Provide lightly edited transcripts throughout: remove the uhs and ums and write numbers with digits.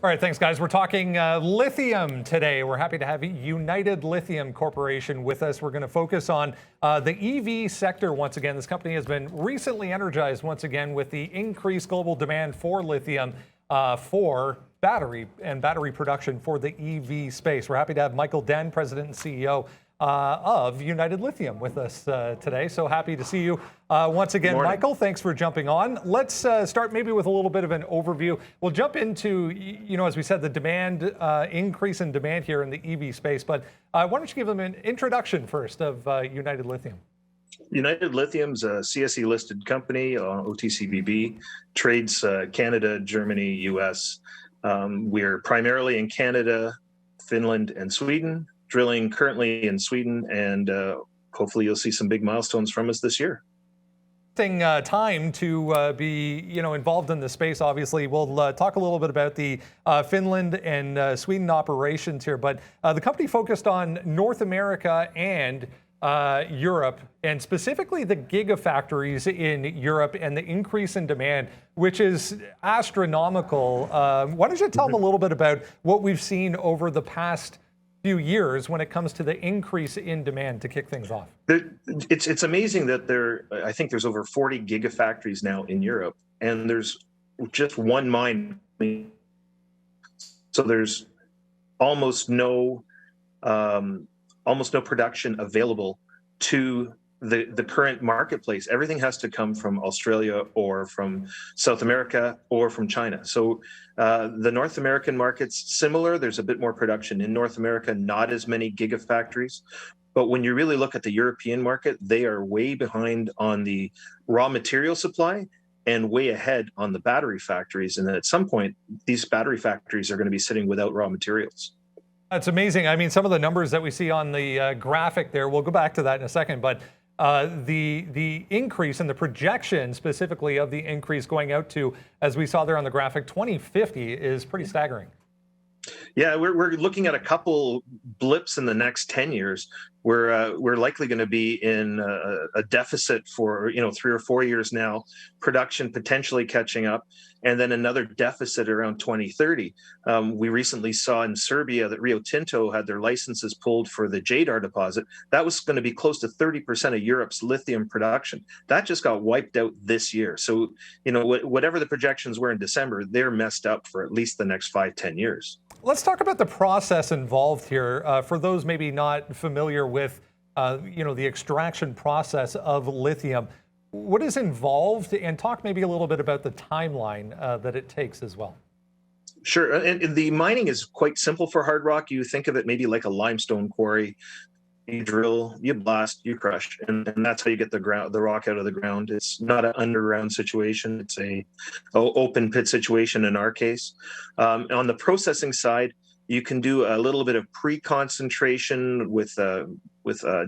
All right, thanks, guys. We're talking lithium today. We're happy to have United Lithium Corporation with us. We're going to focus on the EV sector once again. This company has been recently energized once again with the increased global demand for lithium for battery production for the EV space. We're happy to have Michael Dehn, President and CEO of United Lithium, with us today. So happy to see you once again, Michael. Thanks for jumping on. Let's start maybe with a little bit of an overview. We'll jump into, as we said, the demand increase in demand here in the EV space. But why don't you give them an introduction first of United Lithium? United Lithium's a CSE listed company, OTCBB, trades Canada, Germany, US. We're primarily in Canada, Finland, and Sweden. Drilling currently in Sweden, and hopefully you'll see some big milestones from us this year. Time to be involved in the space. Obviously, we'll talk a little bit about the Finland and Sweden operations here, but the company focused on North America and Europe, and specifically the gigafactories in Europe and the increase in demand, which is astronomical. Why don't you tell them a little bit about what we've seen over the past few years when it comes to the increase in demand to kick things off? It's amazing that I think there's over 40 gigafactories now in Europe, and there's just one mine. So there's almost no production available to the current marketplace. Everything has to come from Australia or from South America or from China. So the North American market's similar. There's a bit more production in North America, not as many gigafactories. But when you really look at the European market, they are way behind on the raw material supply and way ahead on the battery factories. And then at some point, these battery factories are going to be sitting without raw materials. That's amazing. I mean, some of the numbers that we see on the graphic there, we'll go back to that in a second, but the increase and the projection specifically of the increase going out to, as we saw there on the graphic, 2050 is pretty staggering. Yeah, we're looking at a couple blips in the next 10 years. We're likely going to be in a deficit for 3 or 4 years now, production potentially catching up, and then another deficit around 2030. We recently saw in Serbia that Rio Tinto had their licenses pulled for the Jadar deposit. That was going to be close to 30% of Europe's lithium production. That just got wiped out this year. So, whatever the projections were in December, they're messed up for at least the next 5-10 years. Let's talk about the process involved here. For those maybe not familiar with, the extraction process of lithium, what is involved, and talk maybe a little bit about the timeline that it takes as well. Sure, and the mining is quite simple for hard rock. You think of it maybe like a limestone quarry. You drill, you blast, you crush, and that's how you get the rock out of the ground. It's not an underground situation. It's a open pit situation in our case. On the processing side, you can do a little bit of pre-concentration with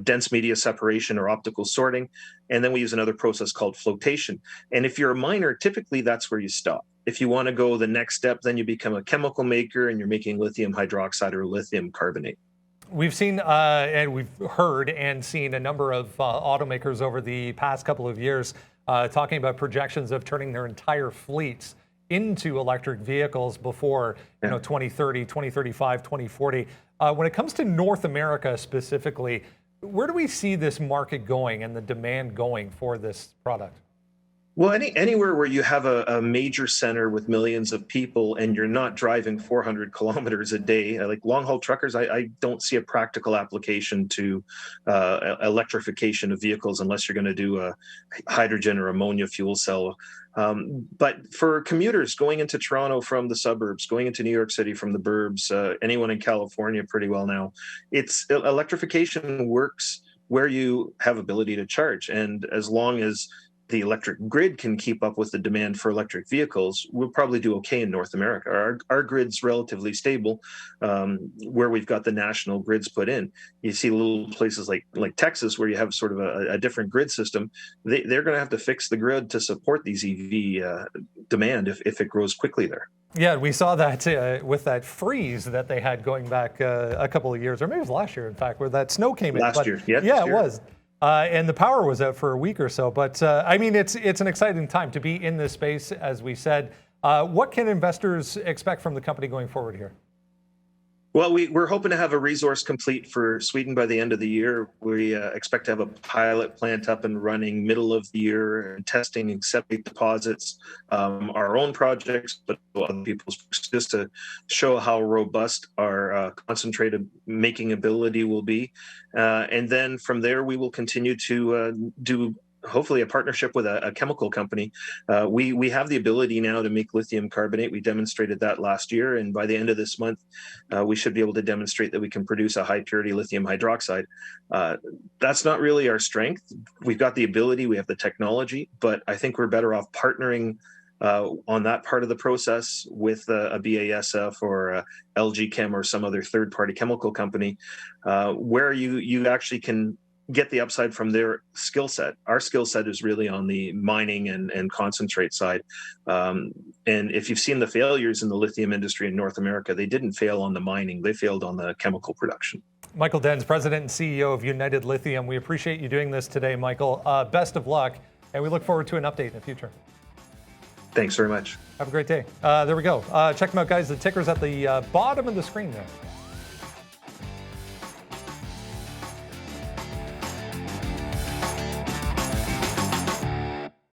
dense media separation or optical sorting, and then we use another process called flotation. And if you're a miner, typically that's where you stop. If you want to go the next step, then you become a chemical maker and you're making lithium hydroxide or lithium carbonate. We've seen and we've heard and seen a number of automakers over the past couple of years talking about projections of turning their entire fleets into electric vehicles before 2030, 2035, 2040. When it comes to North America specifically, where do we see this market going and the demand going for this product? Well, anywhere where you have a major center with millions of people and you're not driving 400 kilometers a day, like long-haul truckers, I don't see a practical application to electrification of vehicles unless you're going to do a hydrogen or ammonia fuel cell. But for commuters going into Toronto from the suburbs, going into New York City from the burbs, anyone in California pretty well now, electrification works where you have ability to charge. And as long as the electric grid can keep up with the demand for electric vehicles, we'll probably do okay in North America. Our grid's relatively stable, where we've got the national grids put in. You see little places like Texas, where you have sort of a different grid system. They're going to have to fix the grid to support these EV demand if it grows quickly there. Yeah, we saw that with that freeze that they had going back a couple of years, or maybe it was last year, in fact, where that snow came in. Last year, yeah. Yeah, it was. And the power was out for a week or so. But I mean, it's an exciting time to be in this space, as we said. What can investors expect from the company going forward here? Well, we're hoping to have a resource complete for Sweden by the end of the year. We expect to have a pilot plant up and running middle of the year, and testing and accepting deposits, our own projects, but other people's, just to show how robust our concentrated making ability will be. And then from there, we will continue to do hopefully a partnership with a chemical company. We have the ability now to make lithium carbonate. We demonstrated that last year, and by the end of this month, we should be able to demonstrate that we can produce a high purity lithium hydroxide. That's not really our strength. We've got the ability, we have the technology, but I think we're better off partnering on that part of the process with a BASF or a LG Chem or some other third-party chemical company, where you actually can get the upside from their skill set. Our skill set is really on the mining and concentrate side. And if you've seen the failures in the lithium industry in North America, they didn't fail on the mining, they failed on the chemical production. Michael Dehn, President and CEO of United Lithium. We appreciate you doing this today, Michael. Best of luck, and we look forward to an update in the future. Thanks very much. Have a great day. There we go. Check them out, guys. The ticker's at the bottom of the screen there.